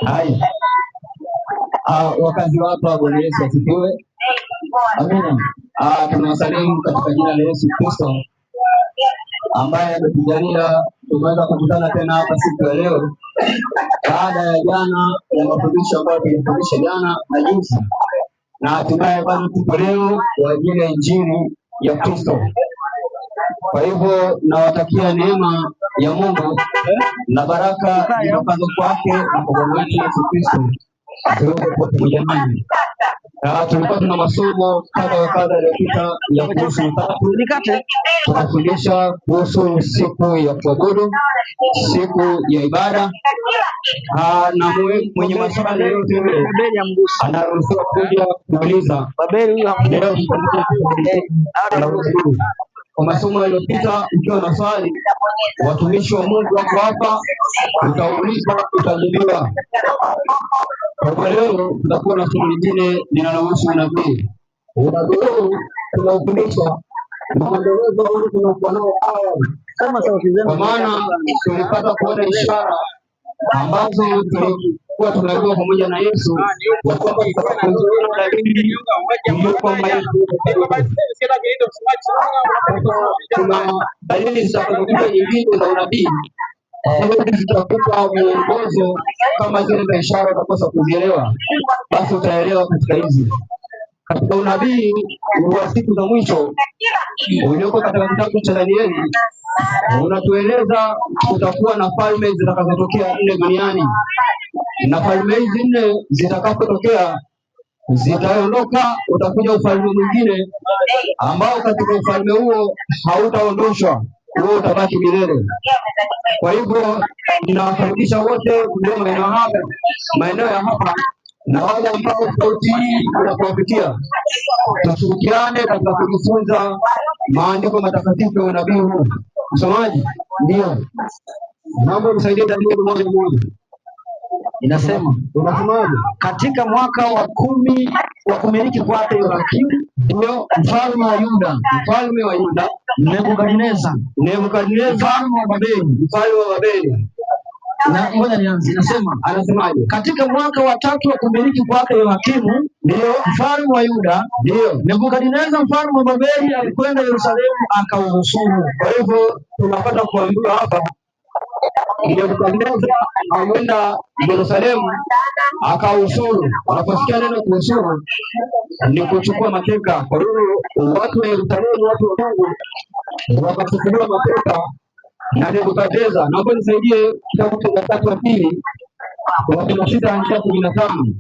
Hai. Wakazi wa hapa, Bwana Yesu asifiwe. Amina. Tunawasalimu katika jina la Yesu Kristo ambaye ametujalia tumeweza kukutana tena hapa siku ya leo baada ya jana ya mafundisho ambayo tulifundisha jana na juzi, na hatimaye bado tuko leo kwa ajili ya injili ya Kristo. Kwa hivyo nawatakia neema ya Mungu na baraka zitokazo kwake na kwa Bwana wetu Yesu Kristo ziweze kuwa pamoja nanyi. Tulikuwa tuna masomo kadha wa kadha yaliyopita ya kuhusu Utatu. Tunafundisha kuhusu siku ya kuabudu, siku ya ibada, na mwenye maswali yote yule anaruhusiwa kuja kuuliza. Leo kwa masomo yaliyopita, ukiwa na swali, watumishi wa Mungu wako hapa, utauliza, utajibiwa. Kwa leo tutakuwa na somo lingine linalohusu unabii. Unabii huu tunaufundisha maendelezo huu tunakuwa nao awali, kwa maana tulipata kuona ishara ambazo tulikuwa tumeambiwa pamoja na Yesu ya kwamba tutakapoziona dalili ndio kwamba kuna dalili zitakazokuja nyingine za unabii zitakupa mwongozo kama zile za ishara utakosa kuzielewa, basi utaelewa katika hizi. Katika unabii wa siku za mwisho ulioko katika kitabu cha Danieli unatueleza kutakuwa na falme zitakazotokea 4 duniani, na falme hizi 4 zitakapotokea zitaondoka, utakuja ufalme mwingine ambao katika ufalme huo hautaondoshwa, huo utabaki milele. Kwa hivyo ninawakaribisha wote ndio maeneo ya hapa na wale ambao sauti hii inakuwafikia, tushirikiane katika kujifunza maandiko matakatifu ya unabii huu. Msomaji, ndio mambo nisaidie Danieli moja moja. Inasema, unasemaje? Katika mwaka wa 10 wa kumiliki kwake Yoakimu, ndio mfalme wa Yuda, Nebukadneza mfalme wa Babeli. Na ngoja nianze, anasemaje? Katika mwaka wa 3 wa kumiliki kwake Yoakimu, ndio mfalme wa Yuda, ndio Nebukadneza mfalme wa Babeli alikwenda Yerusalemu akauhusuru. Kwa hivyo tunapata kuambiwa hapa Nebukadneza ameenda Yerusalemu akauhusuru. Wanaposikia neno kuhusuru ni kuchukua mateka. Kwa hiyo watu wa Yerusalemu, watu wa Mungu wakachukuliwa mateka na Nebukadneza. Naomba nisaidie kitabu cha Nyakati wa Pili 36:15.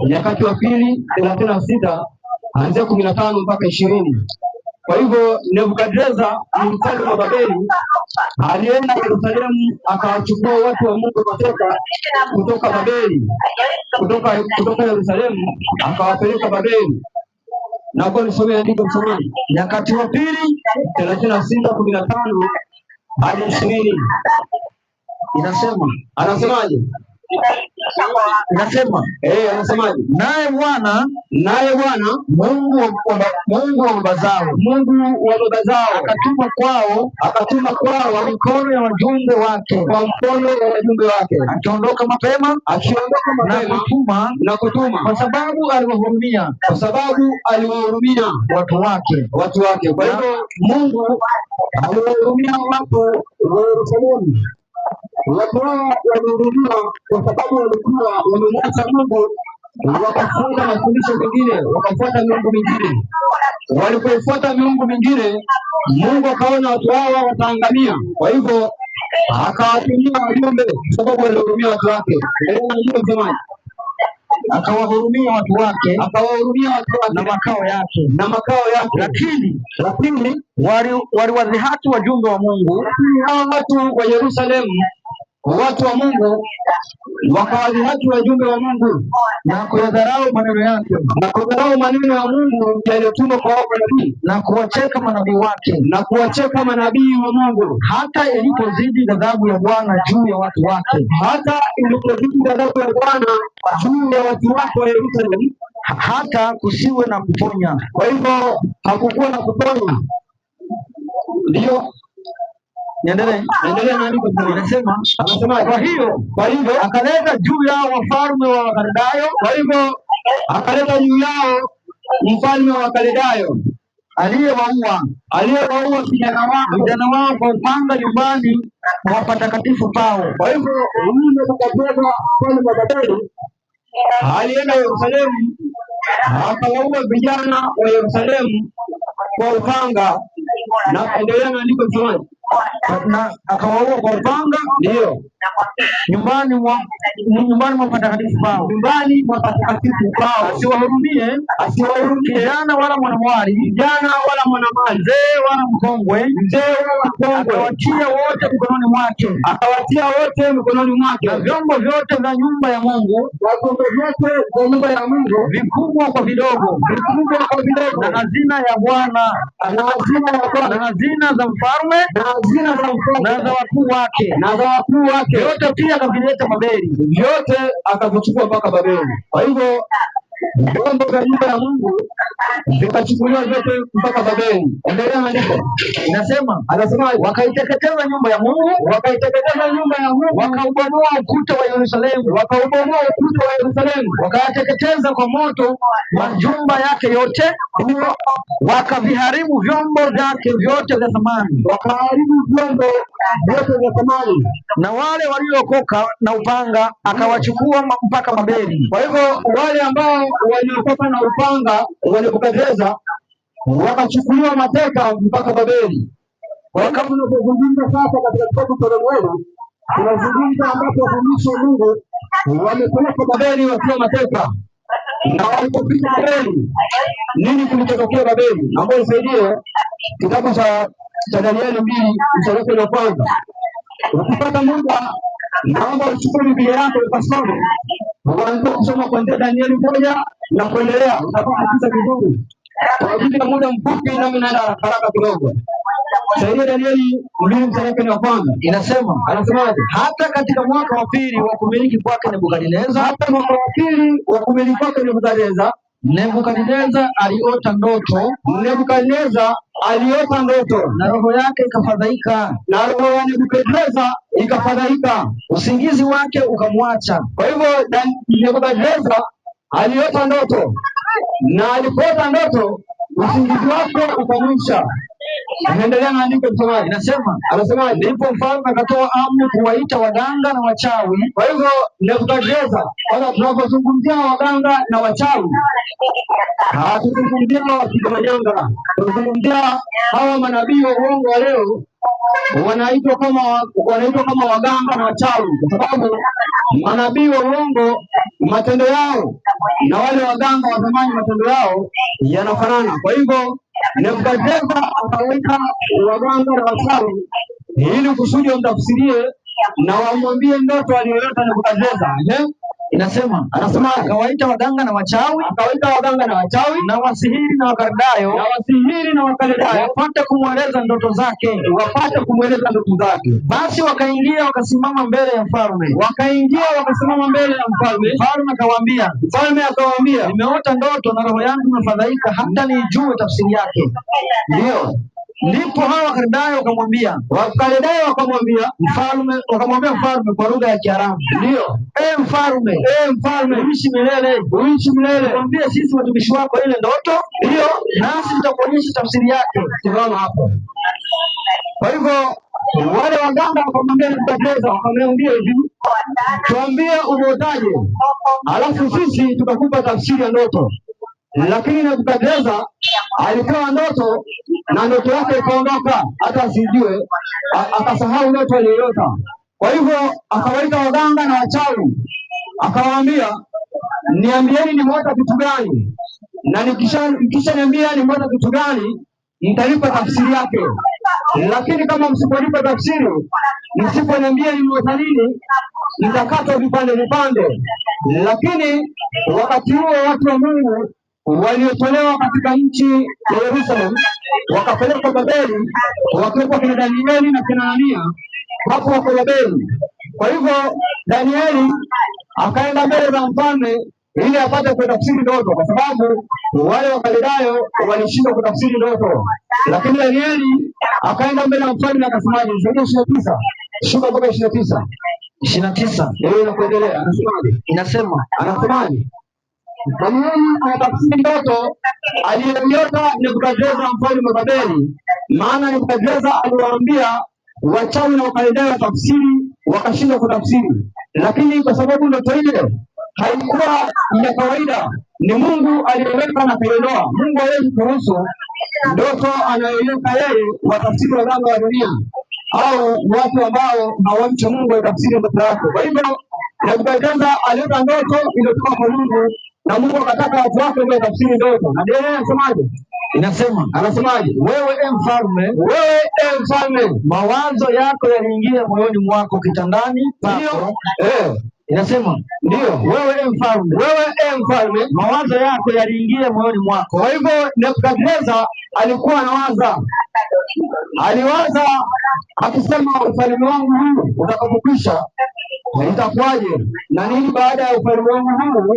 Nyakati wa Pili 36:15 mpaka 20. Kwa hivyo Nebukadneza mfalme wa Babeli alienda Yerusalemu akawachukua watu wa Mungu mateka kutoka Babeli, kutoka Yerusalemu akawapeleka Babeli. Na kwa nisomea andiko msomaji. Nyakati wa Pili 36:15 hadi 20. Anasemaje? Anasemaje? Naye Bwana Mungu wa baba zao akatuma kwao kwa mikono ya wajumbe wake, akiondoka mapema na kutuma, kwa sababu aliwahurumia watu wake. Kwa hivyo Mungu aliwahurumia watu wa Yerusalemu. Watu hao walihurumia kwa sababu walikuwa wamemwacha Mungu, wakafuata mafundisho mengine, wakafuata miungu mingine. Walipoifuata miungu mingine, Mungu akaona watu hao wataangamia. Kwa hivyo akawatumia wajumbe, kwa sababu walihurumia watu wake. Akawahurumia watu wake na makao yake. Lakini waliwadhihaki wajumbe wa Mungu. Hao watu wa Yerusalemu, watu wa Mungu wakawadhihaki wajumbe wa Mungu na kuyadharau maneno yake, na kudharau maneno ya Mungu yaliyotumwa kwa manabii, na kuwacheka manabii wa Mungu, hata ilipozidi ghadhabu ya Bwana juu ya watu wake, wa Yerusalemu, hata kusiwe na kuponya. Kwa hivyo hakukuwa na kuponya. Ndio Niendelee na andiko linasema, anasema kwa hivyo akaleta juu yao wafalme wa Wakaldayo, kwa hivyo akaleta juu yao mfalme wa Wakaldayo aliyewaua vijana wao kwa upanga nyumbani mwa patakatifu pao. Kwa hivyo huyu Nebukadneza mfalme wa Babeli alienda Yerusalemu akawaua vijana wa Yerusalemu kwa upanga, na endelea na andiko fulani, na akawaua kwa upanga, ndio nyumbani mwa patakatifu pao, asiwahurumie kijana wala mwanamwali, mzee wala mkongwe, akawatia wote mikononi mwake, na vyombo vyote vya nyumba ya Mungu, vikubwa kwa vidogo, na hazina ya Bwana, na hazina za mfalme, na za wakuu wake, vyote pia akavileta Babeli, vyote akavichukua mpaka Babeli. Kwa hivyo vyombo vya nyumba ya Mungu vikachukuliwa vyote mpaka Babeli. Endelea maandiko. Anasema wakaiteketeza nyumba ya Mungu, wakaubomoa ukuta wa Yerusalemu, wakayateketeza kwa moto majumba yake yote, wakaviharibu vyombo vyake vyote vya thamani, na wale waliokoka na upanga akawachukua mpaka Babeli. Kwa hivyo wale ambao waliokoka na upanga wa Nebukadneza wakachukuliwa mateka mpaka Babeli. Kama tunazungumza sasa katika kitabu cha Danieli, tunazungumza ambapo watumishi wa Mungu wamepelekwa Babeli wakiwa mateka, na walipofika Babeli, nini kilichotokea Babeli? Naomba nisaidie kitabu cha Danieli 2 mstari wa kwanza. Ukipata muda, naomba uchukue Biblia yako ukasome. Uanze kusoma kuanzia Danieli 1 na kuendelea, utapata kisa kizuri. Kwa ajili ya muda mfupi nami naenda haraka kidogo. Sasa Danieli 2 mstari wa kwanza anasemaje? Hata katika mwaka wa pili wa kumiliki kwake Nebukadneza, Nebukadneza aliota ndoto, na roho yake ikafadhaika, usingizi wake ukamwacha. Kwa hivyo Nebukadneza aliota ndoto, na alipoota ndoto usingizi wake ukamwisha. Endelea na andiko msomaji. Anasema ndipo mfalme akatoa amri kuwaita waganga na wachawi. Kwa hivyo Nebukadneza, kwanza tunapozungumzia waganga na wachawi, hatuzungumzia wakijamanyanga, tunazungumzia hawa manabii wa uongo wa leo wanaitwa kama waganga na wachawi, kwa sababu manabii wa uongo matendo yao na wale waganga wa zamani matendo yao yanafanana. Kwa hivyo Nebukadneza akaweka waganga na wachawi ili kusudi wamtafsirie na wamwambie ndoto aliyoyota Nebukadneza. Anasema akawaita waganga na wachawi, na wasihiri na Wakaldayo, wapate kumweleza ndoto zake. Basi wakaingia wakasimama mbele ya mfalme. Mfalme akawaambia, nimeota ndoto na roho yangu imefadhaika hata nijue tafsiri yake. Ndio. Ndipo hao Wakaldayo wakamwambia mfalme kwa lugha ya Kiaramu, ndio, mfalme uishi milele. Mwambie sisi watumishi wako ile ndoto, ndio, nasi tutakuonyesha tafsiri yake. Tunaona hapo. Kwa hivyo wale waganga wakamwambia Nebukadneza, wakamwambia hivi, tuambie umeotaje, alafu sisi tutakupa tafsiri ya ndoto. Lakini Nebukadneza alipewa ndoto na ndoto yake ikaondoka, hata asijue, akasahau ndoto aliyoyota. Kwa hivyo akawaita waganga na wachawi, akawaambia, niambieni nimeota kitu gani, na nikisha niambia nimeota kitu gani, nitalipa tafsiri yake. Lakini kama msiponipa tafsiri, msiponiambia nimeota nini, nitakatwa vipande. Lakini wakati huo watu wa Mungu waliotolewa katika nchi ya Yerusalemu wakapelekwa Babeli, wakiwepo kina Danieli na kina Hanania, hapo wako Babeli. Kwa hivyo Danieli akaenda mbele za mfalme ili apate kutafsiri ndoto, kwa sababu Wale Wakaldayo walishindwa kutafsiri ndoto, lakini Danieli akaenda mbele ya mfalme akasemaje? Sura 29 shuka mpaka 29 ndio inakuendelea. Anasemaje? Anasemaje? Danieli anatafsiri ndoto aliyoiota Nebukadneza mfalme wa Babeli, maana Nebukadneza aliwaambia wachawi na Wakaldayo watafsiri, wakashindwa kutafsiri. Lakini kwa sababu ndoto ile haikuwa ya kawaida, ni Mungu aliyeweka na kuiondoa. Mungu hawezi kuruhusu ndoto anayoiweka yeye watafsiri waganga wa dunia au watu ambao hawamcha Mungu watafsiri ndoto yake. Kwa hivyo Nebukadneza aliota ndoto iliyotoka kwa Mungu, na Mungu akataka watu wake ndio tafsiri ndoto. Na ndio anasemaje? Anasemaje? Wewe mfalme, mawazo yako yaliingia moyoni mwako kitandani pako. Inasema ndio, wewe mfalme, mawazo yako yaliingia moyoni mwako. Kwa hivyo Nebukadneza alikuwa aliwaza akisema, ufalme wangu huu utakapokwisha itakuwaje? Na nini baada ya ufalme wangu huu?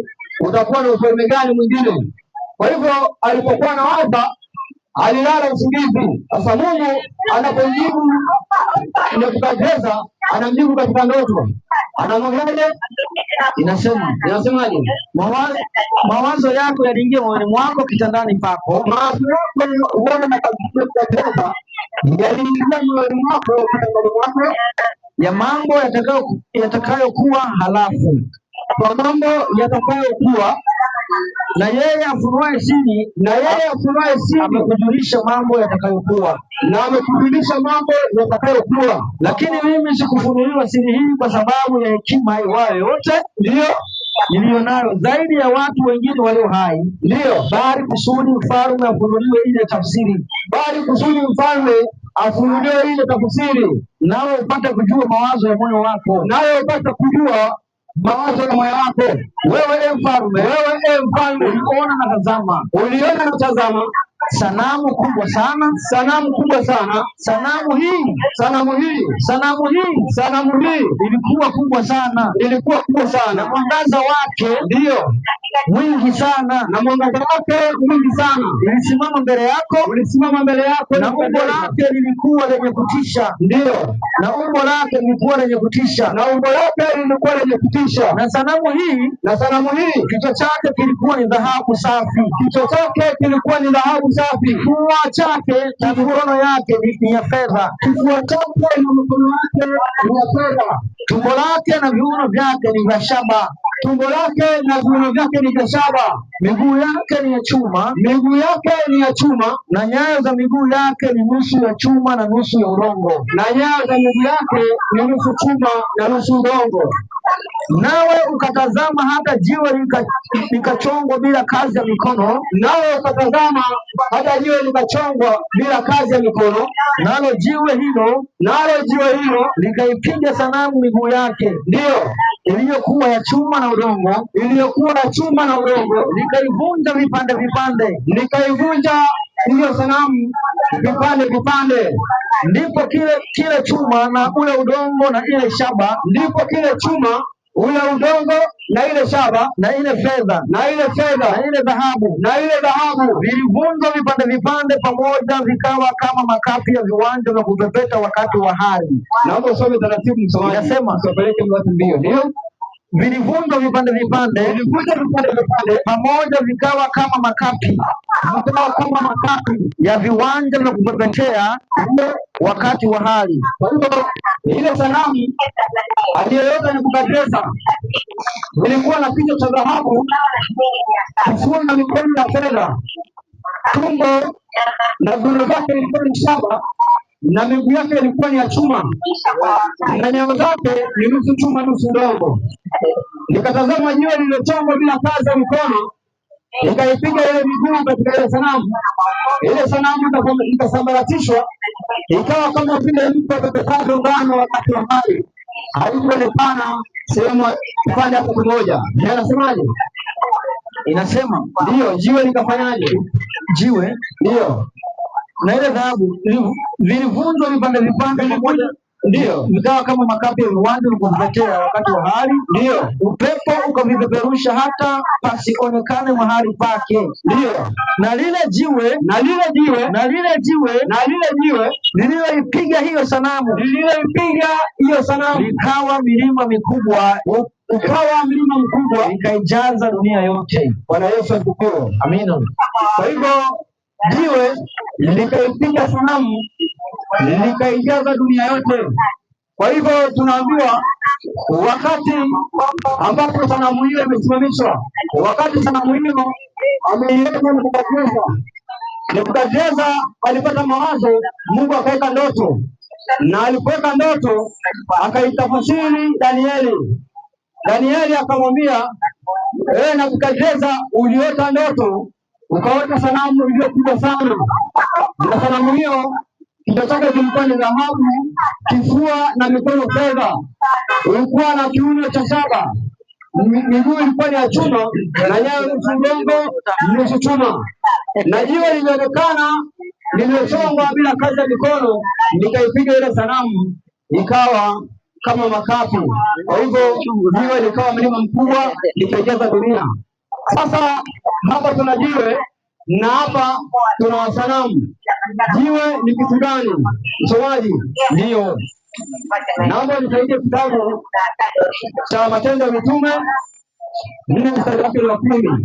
Utakuwa na ufalme gani mwingine? Kwa hivyo alipokuwa anawaza alilala usingizi. Sasa Mungu anapojibu Nebukadneza, anamjibu katika ndoto. Anamwambia, inasemaje? Mawazo yako yaliingia moyoni mwako kitandani pako. Mawazo yako uone na Nebukadneza yaliingia moyoni mwako kitandani pako, ya mambo yatakayokuwa halafu, kwa mambo yatakayokuwa, na yeye afunuaye siri amekujulisha mambo yatakayokuwa, Lakini mimi sikufunuliwa siri hii kwa sababu ya hekima iwayo yote ndio niliyo nayo zaidi ya watu wengine walio hai, bali kusudi mfalme afunuliwe ile tafsiri, nawe upate kujua mawazo ya moyo wako. Wewe mfalme, uliona na tazama sanamu kubwa sana. Sanamu hii ilikuwa kubwa sana, na mwangaza wake mwingi sana, ilisimama mbele yako, na umbo lake lilikuwa lenye kutisha, na sanamu hii kichwa chake kilikuwa ni dhahabu safi, kifua chake na mikono yake ni ya fedha, tumbo lake na viuno vyake ni vya shaba, miguu yake ni ya chuma, na nyayo za miguu yake ni nusu ya chuma na nusu ya udongo. Nawe ukatazama hata jiwe likachongwa bila kazi ya mikono, nalo jiwe hilo likaipiga sanamu miguu yake, iliyokuwa ya chuma na udongo, likaivunja hiyo sanamu vipande. Ndipo kile chuma na ule udongo na ile shaba, na ile fedha na ile dhahabu vilivunjwa vipande pamoja, vikawa kama makapi ya viwanja vya kupepeta wakati wa hari. Naomba usome taratibu msomaji. Nasema usipeleke watu mbio. Ndio, vilivunjwa vipande pamoja, vikawa kama makapi ya viwanja vya kupepetea wakati wa hari. Kwa hiyo ile sanamu aliyoiota Nebukadneza ilikuwa na kichwa cha dhahabu, kifua na mikono ya fedha, tumbo na viuno vyake vilikuwa ni shaba, na miguu yake ilikuwa ni ya chuma, na nyayo zake ni nusu chuma nusu udongo. Nikatazama jiwe lililochongwa bila kazi ya mikono, ikaipiga ile miguu katika ile sanamu. Ile sanamu ikasambaratishwa, ikawa kama vile mtu apepetavyo ngano wakati wa hari, haikuonekana sehemu kipande hapo kimoja. Anasemaje? Inasema ndio, jiwe likafanyaje? Na ile dhahabu vilivunjwa vipande vimoja, vikawa kama makapi ya viwanja vya kupepetea wakati wa hari. Upepo akavipeperusha hata pasionekane mahali pake. Ndio. Na lile jiwe lililoipiga hiyo sanamu likawa milima mikubwa, likaijaza dunia yote. Bwana Yesu asifiwe. Amina. Kwa hivyo jiwe likaipiga sanamu likaijaza dunia yote. Kwa hivyo tunaambiwa wakati ambapo sanamu hiyo imesimamishwa, wakati sanamu hiyo ameiweka Nebukadneza alipata mawazo, Mungu akaweka ndoto, na alipoweka ndoto akaitafsiri Danieli. Danieli akamwambia, Nebukadneza, uliota ndoto ukaota sanamu iliyokubwa sana, na sanamu hiyo kichwa chake kilikuwa ni dhahabu, kifua na mikono fedha, ulikuwa na kiuno cha shaba, miguu ilikuwa ni ya chuma na nyayo nusu udongo nusu chuma, na jiwe lilionekana limechongwa bila kazi ya mikono, likaipiga ile sanamu ikawa kama makapi. Kwa hivyo jiwe likawa mlima mkubwa likaijaza dunia. Sasa hapa tuna jiwe na hapa tuna sanamu. Jiwe ni kitu gani, msomaji? Ndio, naomba nisaidie kitabu cha Matendo ya Mitume 4 mstari wake wa 10.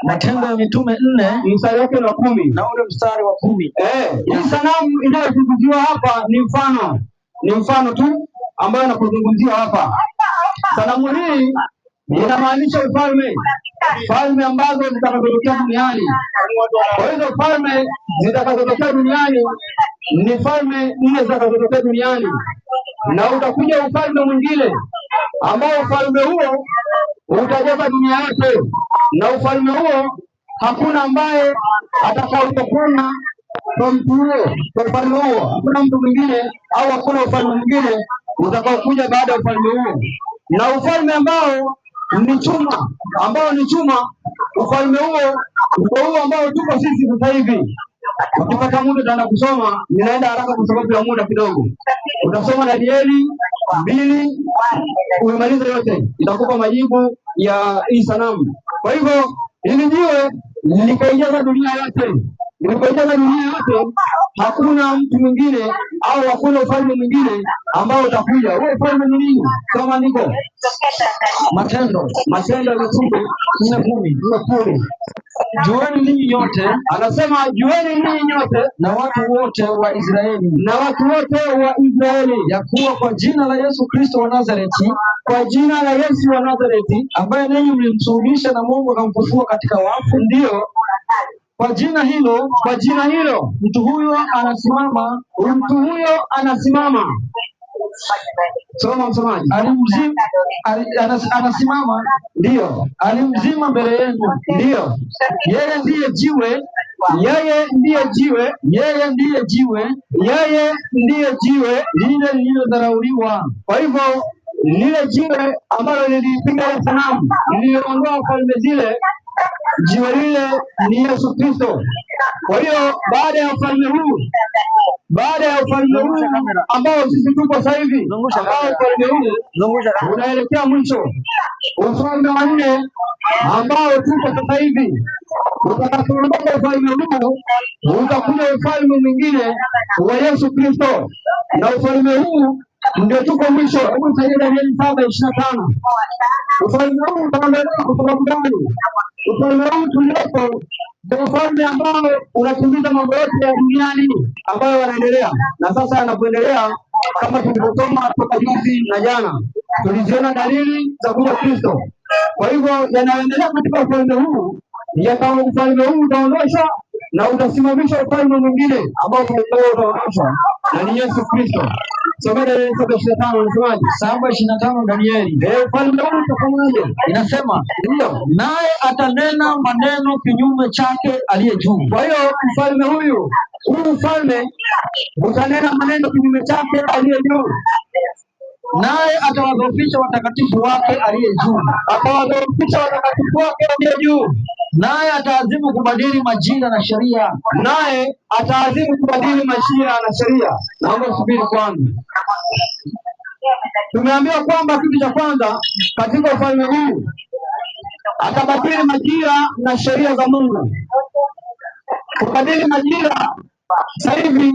Matendo ya Mitume 4 mstari wake wa 10 na ule mstari wa 10. Hii sanamu inayozungumziwa hapa ni mfano tu ambayo inapozungumziwa hapa. Sanamu hii inamaanisha falme ambazo zitakazotokea duniani. Kwa hizo falme zitakazotokea duniani ni falme 4 zitakazotokea duniani, na utakuja ufalme mwingine ambao ufalme huo utajaza dunia yote, na ufalme huo hakuna ambaye atakayeona kwa mtu huo, kwa ufalme huo hakuna mtu mwingine au hakuna ufalme mwingine utakaokuja baada ya ufalme huo. Na ufalme ambao ni chuma, ufalme huo ndio huo ambao tuko sisi sasa hivi. Ukipata muda utaenda kusoma, ninaenda haraka kwa sababu ya muda kidogo. Utasoma Danieli 2, umemaliza yote, itakupa majibu ya hii sanamu. Kwa hivyo hili jiwe likaijaza dunia yote. Ilipojaza dunia yote, hakuna mtu mwingine au hakuna ufalme mwingine ambao utakuja. Huo ufalme ni nini? Kama niko Matendo ya Mitume 4:10. Jueni ninyi nyote, anasema jueni ninyi nyote na watu wote wa Israeli, ya kuwa kwa jina la Yesu Kristo wa Nazareti, ambaye ninyi mlimsulubisha na Mungu akamfufua katika wafu, ndio kwa jina hilo mtu huyo anasimama. Soma msomaji. Anasimama, ndio alimzima mbele yenu, ndio yeye ndiye jiwe lile lililodharauliwa. Kwa hivyo lile jiwe ambalo lilipiga sanamu liliondoa falme zile, jiwe lile ni Yesu Kristo. Kwa hiyo baada ya ufalme huu ambao sisi tuko sasa hivi, ambao ufalme huu unaelekea mwisho, ufalme wa 4 ambao tuko sasa hivi, utakapoondoka ufalme huu utakuja ufalme mwingine wa Yesu Kristo, na ufalme huu ndio tuko mwisho. Hebu sasa Danieli 7:25. Ufalme huu utaondolewa kwa sababu gani? Ufalme huu tuliopo ndio ufalme ambao unatimiza mambo yote ya duniani ambayo yanaendelea na sasa yanapoendelea, kama tulivyosoma toka juzi na jana, tuliziona dalili za kuja Kristo. Kwa hivyo yanaendelea katika ufalme huu, ufalme huu utaondoshwa na utasimamisha ufalme mwingine ambao utaondoshwa na ni Yesu Kristo. Soma Danieli 7:25, unasemaje? 7:25 Danieli. Ufalme huu utafanyaje? Inasema, ndio, naye atanena maneno kinyume chake aliye juu. Kwa hiyo ufalme huu ufalme utanena maneno kinyume chake aliye juu, naye atawadhoofisha watakatifu wake aliye juu. Naye ataazimu kubadili majira na sheria. Naomba subiri kwanza. tumeambiwa kwamba kitu cha kwanza katika ufalme huu atabadili majira na sheria za Mungu. Kubadili majira sasa hivi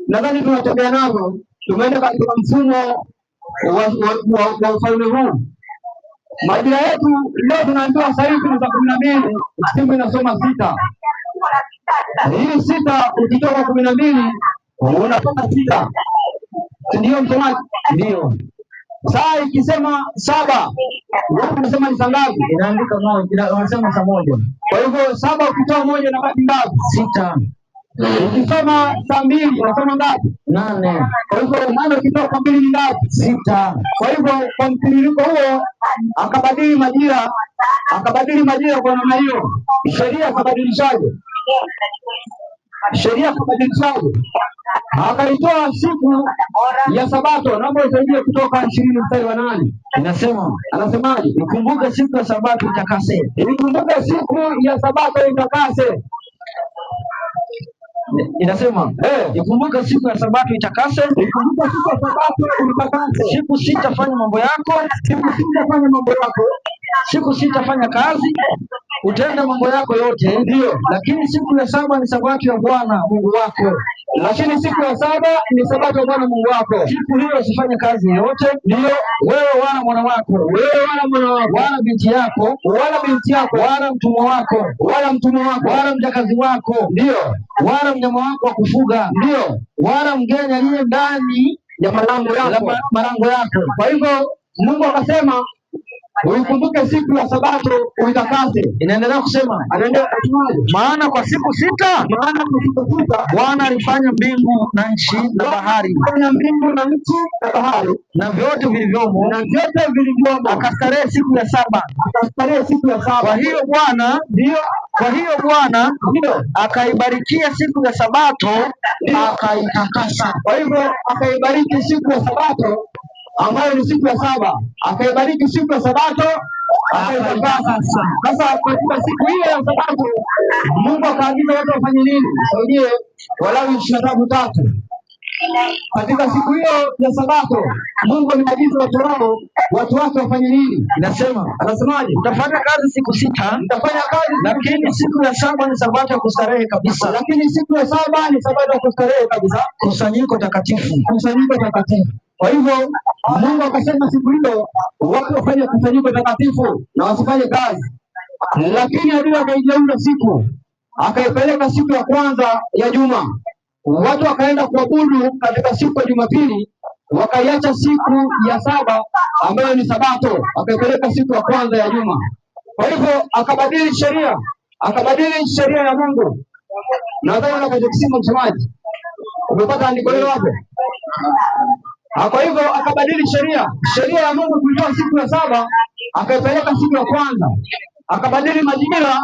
nadhani tunatembea navyo, tumeenda katika mfumo wa ufalme huu. Majira yetu leo tunaambiwa sasa hivi ni saa 12, siku inasoma 6. Hii 6 ukitoka 12 unatoka 6. Ndio msomaji? Ndio. Saa ikisema 7, wewe unasema ni saa ngapi? Inaandika moja, unasema saa 1. Kwa hivyo 7 ukitoa 1 inabaki ngapi? 6. Ukisoma saa 2 unasema ngapi? 8. Kwa hivyo 8 ukitoa kwa 2 ni ngapi? 6. Kwa hivyo kwa mtiririko huo akabadili majira kwa namna hiyo. Sheria kabadilishaje? Akaitoa siku ya Sabato. Naomba usaidie kutoka 20 mstari wa 8. Anasemaje? Ikumbuke siku ya Sabato itakase. Ikumbuke siku ya Sabato itakase. Inasema ikumbuke siku ya Sabato itakase. Ikumbuke siku ya Sabato itakase. Siku 6 fanya mambo yako. Siku 6 fanya kazi, utenda mambo yako yote. Ndio. Lakini siku ya 7 ni Sabato ya Bwana Mungu wako. Lakini siku ya 7 ni Sabato ya Bwana Mungu wako. Siku hiyo usifanye kazi yoyote. Ndio. Wewe wala mwana wako, wala binti yako, wala mtumwa wako, wala mjakazi wako. Ndio. Wala mnyama wako wa kufuga. Ndio. Wala mgeni aliye ndani ya malango yako. Kwa hivyo Mungu akasema uikumbuke siku ya Sabato uitakase. Inaendelea kusema, maana kwa siku 6 Bwana alifanya mbingu na nchi na bahari, na vyote vilivyomo, akastarehe siku ya 7. Kwa hiyo Bwana akaibarikia siku ya Sabato akaitakasa. Kwa hivyo akaibariki siku ya Sabato ambayo ni siku ya 7, akaibariki siku ya Sabato akaitakasa. Sasa katika siku hiyo ya Sabato Mungu akaagiza watu wafanye nini? Saidie Walawi 23:3. Katika siku hiyo ya Sabato Mungu ameagiza watu wake wafanye nini? Anasemaje? Utafanya kazi siku 6, lakini siku ya 7 ni Sabato ya kustarehe kabisa. Kusanyiko takatifu. Kwa hivyo Mungu akasema siku hiyo watu wafanye kusanyiko takatifu na wasifanye kazi. Lakini adui akaigeuza siku, akaipeleka siku ya kwanza ya juma. Watu wakaenda kuabudu katika siku ya Jumapili, wakaiacha siku ya 7 ambayo ni Sabato, akaipeleka siku ya kwanza ya juma. Kwa hivyo akabadili sheria ya Mungu. Nadhani unakachokisema msomaji, umepata andiko hilo hapo? Kwa hivyo akabadili sheria ya Mungu kuitoa siku ya 7 akaipeleka siku ya kwanza. Akabadili majira.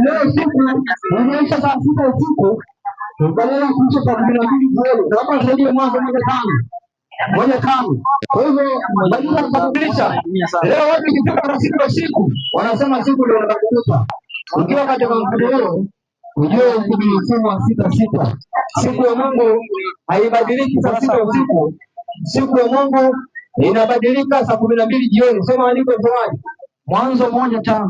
Leo siku inaisha saa 6 usiku, badala ya kuisha saa 12 jioni. Kama zaidi ya Mwanzo 1:5. Kwa hivyo majira yakabadilisha. Leo watu ikifika siku ya siku wanasema siku ndio inabadilika. Ukiwa katika mfumo huo ujue ni mfumo wa 6:6. Siku ya Mungu haibadiliki saa 6 usiku. Siku ya Mungu inabadilika saa 12 jioni. Soma andiko msomaji. Mwanzo 1:5.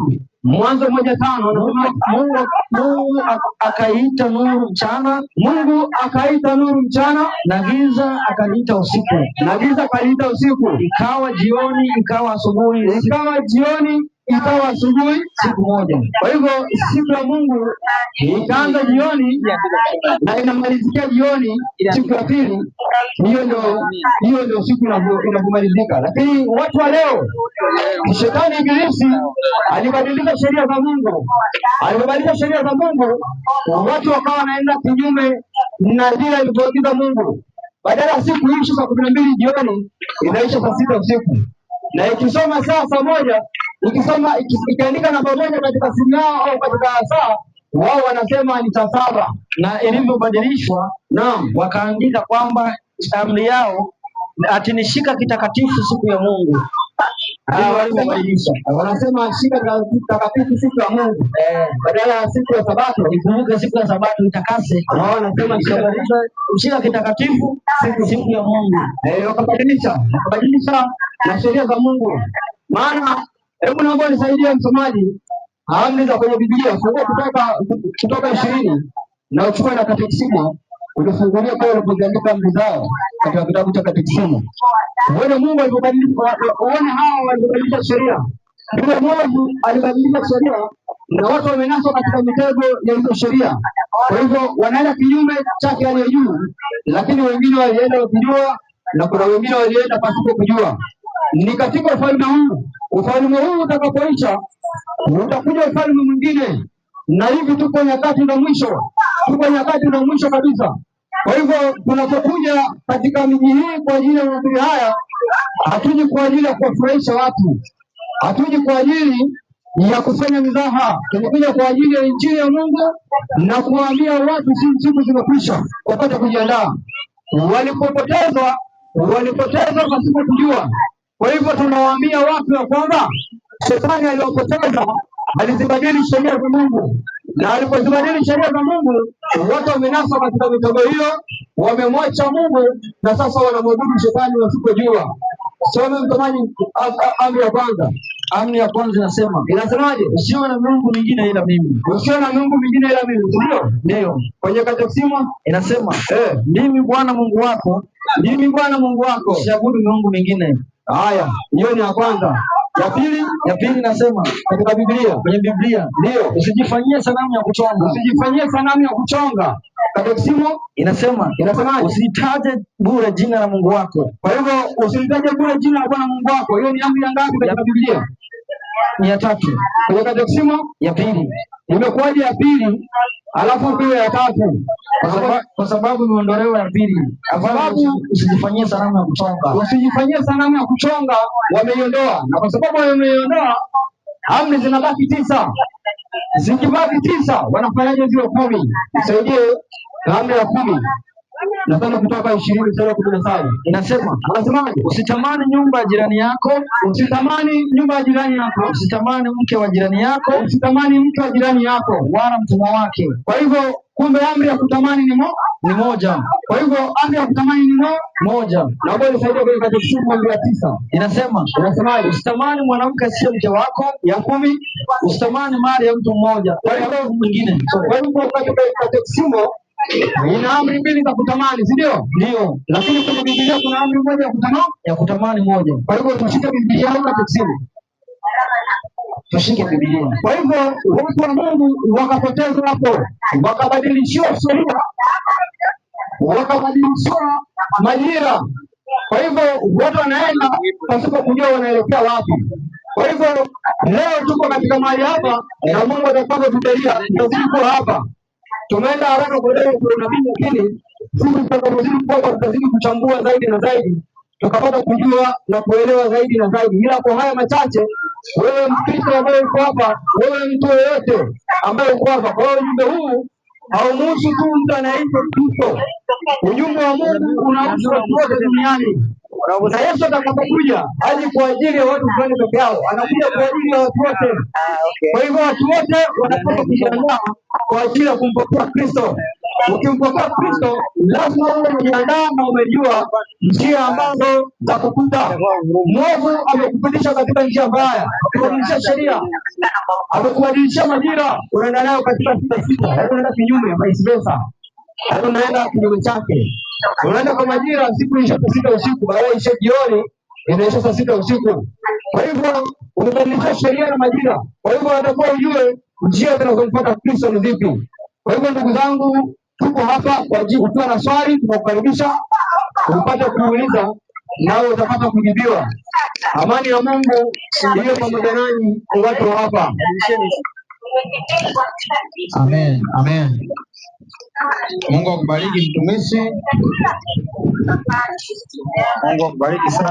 Mungu akaita nuru mchana. akaita nuru mchana, na giza akaliita usiku. Ikawa jioni, ikawa asubuhi. Siku moja. Kwa hivyo siku ya Mungu ikaanza jioni na inamalizikia jioni siku ya pili. Hiyo ndio siku inapomalizika. Lakini watu wa leo, Shetani Ibilisi alibadilisha sheria za Mungu. Watu wakawa wanaenda kinyume na njia ilivyoagiza Mungu. Badala ya siku iishe saa 12 jioni, inaisha saa 6 usiku. Na ikisoma saa 1, ikiandika namba 1 katika simu yao au katika saa, wao wanasema ni saa 7. Na ilivyobadilishwa, wakaandika kwamba amri yao ati nishika kitakatifu siku ya Mungu. Wanasema shika takatifu siku ya Mungu, badala ya siku ya Sabato. Ikumbuke siku ya Sabato itakase. Wanasema shika kitakatifu siku ya Mungu. Wakabadilisha na sheria za Mungu. Maana hebu naomba nisaidie msomaji, amri za kwenye Biblia, fungua Kutoka 20 na uchukue na katekisimu, ulifungulia kwa ulipoandika amri zao katika kitabu cha katekisimu. Uone Mungu alipobadilisha, uone hao walibadilisha sheria. Yule Mungu alibadilisha sheria na watu wamenaswa katika mitego ya hizo sheria. Kwa hivyo wanaenda kinyume chake aliye juu, lakini wengine walienda wakijua na kuna wengine walienda pasipo kujua. Ni katika ufalme huu utakapoisha, utakuja ufalme mwingine, na hivi tuko nyakati za mwisho kabisa. Kwa hivyo tunapokuja katika miji hii kwa ajili ya mahubiri haya, hatuji kwa ajili ya kuwafurahisha watu, hatuji kwa ajili ya kufanya mizaha. Tumekuja kwa ajili ya injili ya Mungu na kuwaambia watu siku zimekwisha, wapate kujiandaa. Walipotezwa pasipo kujua. Kwa hivyo tunawaambia watu ya kwamba shetani aliwapoteza, alizibadili sheria za Mungu, na alipozibadili sheria za Mungu, watu wamenaswa katika mitego hiyo, wamemwacha Mungu na sasa wanamwabudu shetani wasipojua. Soma msomaji amri ya kwanza. Amri ya kwanza inasemaje? Usiwe na Mungu mwingine ila mimi. Usiwe na Mungu mwingine ila mimi. Ndio. Kwenye katekisimu inasema, mimi Bwana Mungu wako, usiabudu miungu mingine. Haya, hiyo ni ya kwanza. Ya pili inasema katika Biblia, kwenye Biblia, ndio, usijifanyie sanamu ya kuchonga. Katekisimu inasema usitaje bure jina la Mungu wako. Kwa hivyo usilitaje bure jina la Bwana Mungu wako. Hiyo ni amri ya ngapi katika Biblia? Ni ya 3. Kwenye katekisimu ya pili. Imekuwaje ya pili alafu pia ya 3? Kwa sababu imeondolewa ya pili. Kwa sababu usijifanyie sanamu ya kuchonga. Wameiondoa, na kwa sababu wameiondoa, amri zinabaki 9. Zikibaki 9, wanafanyaje zile 10? Nisaidie amri ya 10. Nasema Kutoka 20:17. Anasemaje? Usitamani nyumba ya jirani yako, usitamani mke wa jirani yako, wala mtumwa wake. Kwa hivyo kumbe amri ya kutamani ni moja. Kwa hivyo amri ya kutamani ni moja. Naomba nisaidie kwenye katekisimu amri ya 9. Inasemaje? Usitamani mwanamke asiye mke wako. Ya 10, usitamani mali ya mtu mmoja kwa hivyo mwingine. Kwa hivyo katika katekisimu ina amri 2 za kutamani, si ndio? Ndio. Lakini kwenye Biblia kuna amri moja ya kutamani moja. Kwa hivyo tushike Biblia au katekisimu? Tushike Biblia. Kwa hivyo watu wa Mungu wakapotezwa hapo, wakabadilishiwa sheria, wakabadilishiwa majira. Kwa hivyo watu wanaenda pasipo kujua wanaelekea wapi. Kwa hivyo leo tuko katika mahali hapa na Mungu atapanga tutelia, tutazidi hapa. Tumeenda haraka kwa leo kwa nabii, lakini sisi tutakapozidi kwa tutazidi kuchambua zaidi na zaidi, tukapata kujua na kuelewa zaidi na zaidi. Ila kwa haya machache, wewe Mkristo ambaye uko hapa, wewe mtu yeyote ambaye uko hapa, kwa hiyo ujumbe huu haumuhusu tu mtu anayeitwa Kristo. Ujumbe wa Mungu unahusu watu wote duniani. Na Yesu atakapokuja haji kwa ajili ya watu fulani peke yao, anakuja kwa ajili ya watu wote. Kwa hivyo watu wote wanapaswa kujiandaa kwa ajili ya kumpokea Kristo. Ukimpokea Kristo, lazima uwe umejiandaa na umejua njia ambazo za kupita. Mwovu amekupitisha katika njia mbaya, amekubadilisha sheria, amekubadilisha majira, unaenda nayo katika sita, unaenda kinyume, vice versa. Unaenda kinyume chake. Unaenda kwa majira, siku isha 6 usiku, baadaye isha jioni, inaisha 6 usiku. Kwa hivyo umebadilisha sheria na majira. Kwa hivyo unatakiwa ujue njia zinazompata Kristo ni zipi. Kwa hivyo ndugu zangu, tuko hapa kwa ajili, ukiwa na swali tunakukaribisha upate kuuliza, nawe utapata kujibiwa. Amani ya Mungu iwe pamoja nanyi watu wa hapa. Amen. Amen. Mungu akubariki mtumishi. Mungu akubariki sana.